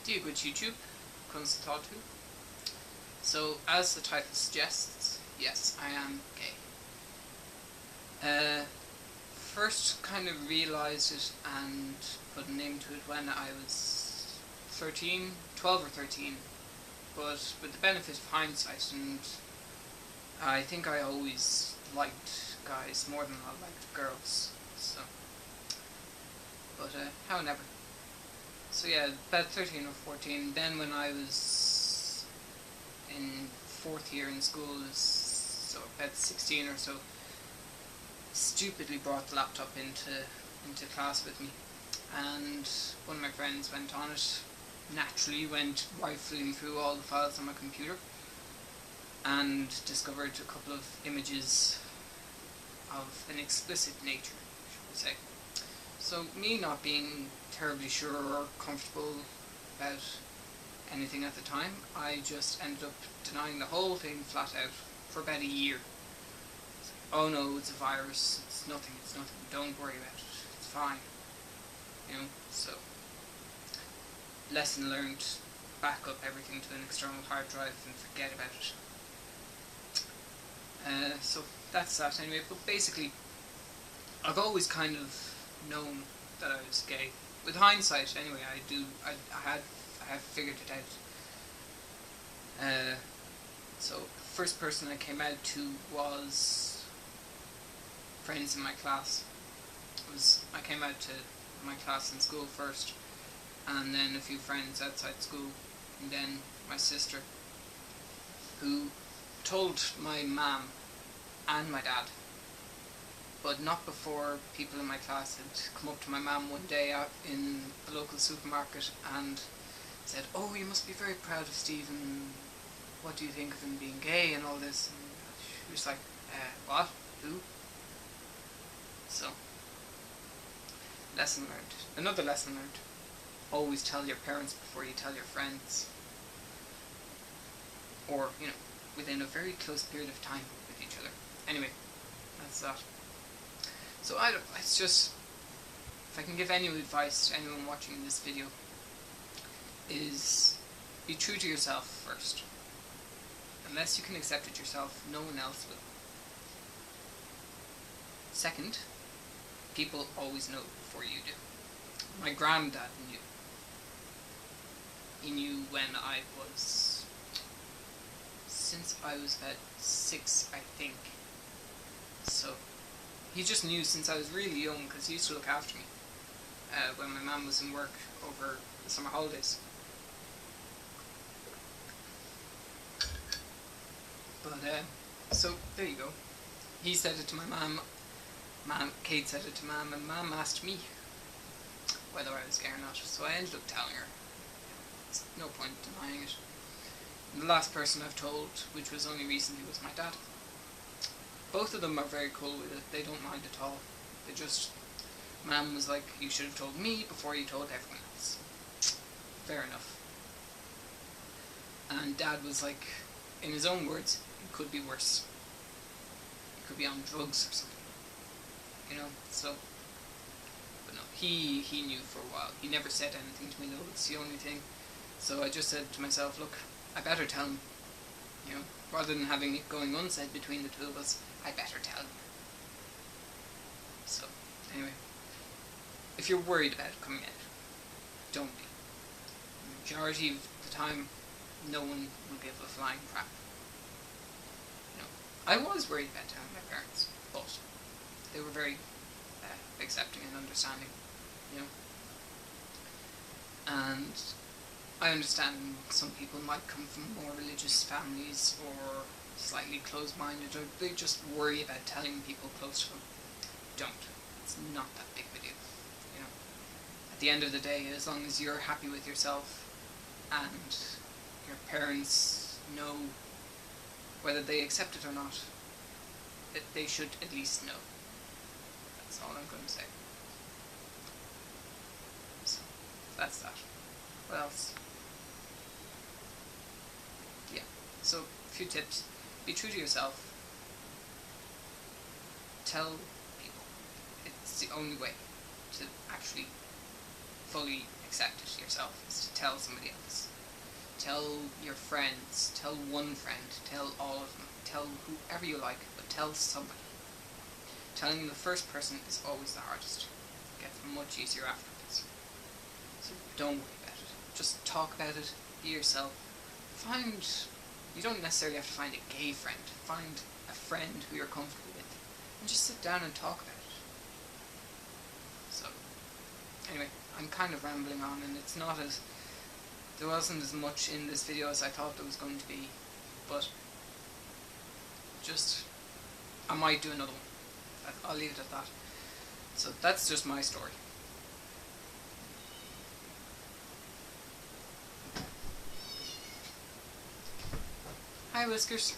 Good YouTube, consultatu. So, as the title suggests, yes, I am gay. First kind of realised it and put a name to it when I was 12 or 13, but with the benefit of hindsight, and I think I always liked guys more than I liked girls, so, but however. So yeah, about 13 or 14, then when I was in 4th year in school, so about 16 or so, stupidly brought the laptop into class with me, and one of my friends went on it, naturally went rifling through all the files on my computer, and discovered a couple of images of an explicit nature, shall we say. So me not being terribly sure or comfortable about anything at the time, I just ended up denying the whole thing flat out for about a year. Oh no, it's a virus, it's nothing, don't worry about it, it's fine. You know, so lesson learned, back up everything to an external hard drive and forget about it. So that's that anyway, but basically I've always kind of known that I was gay. With hindsight anyway, I have figured it out. So the first person I came out to was friends in my class. I came out to my class in school first, and then a few friends outside school, and then my sister, who told my mum and my dad, but not before people in my class had come up to my mum one day out in the local supermarket and said, "Oh, you must be very proud of Stephen, what do you think of him being gay and all this?" And she was like, what? Who? So, lesson learned. Another lesson learned. Always tell your parents before you tell your friends. Or, you know, within a very close period of time with each other. Anyway, that's that. So it's just, if I can give any advice to anyone watching this video, is be true to yourself first. Unless you can accept it yourself, no one else will. Second, people always know before you do. My granddad knew. He knew when I was, since I was about 6, I think. So, he just knew since I was really young, because he used to look after me when my mum was in work over the summer holidays. But, so, there you go. He said it to my mum, Kate said it to Mum, and Mum asked me whether I was gay or not, so I ended up telling her. There's no point denying it. And the last person I've told, which was only recently, was my dad. Both of them are very cool with it, they don't mind at all. They just, Mum was like, "You should have told me before you told everyone else." Fair enough. And Dad was like, in his own words, it could be worse. It could be on drugs or something. You know, so, but no, he knew for a while. He never said anything to me though, it's the only thing. So I just said to myself, look, I better tell him, you know, rather than having it going unsaid between the two of us, I better tell him. So, anyway, if you're worried about it coming out, don't be. The majority of the time, no one will give a flying crap. You know, I was worried about telling my parents, but they were very accepting and understanding, you know. And I understand some people might come from more religious families or slightly closed-minded, or they just worry about telling people close to them. Don't. It's not that big of a deal, you know. At the end of the day, as long as you're happy with yourself and your parents know whether they accept it or not, that they should at least know. That's all I'm going to say. So, that's that. What else? Yeah, so a few tips. Be true to yourself. Tell people. It's the only way to actually fully accept it yourself is to tell somebody else. Tell your friends, tell one friend, tell all of them, tell whoever you like, but tell somebody. Telling the first person is always the hardest. It gets much easier afterwards. So don't worry about it. Just talk about it, be yourself. You don't necessarily have to find a gay friend. Find a friend who you're comfortable with. And just sit down and talk about it. So, anyway, I'm kind of rambling on, and there wasn't as much in this video as I thought there was going to be, but I might do another one. I'll leave it at that. So that's just my story. Hi, Whiskers.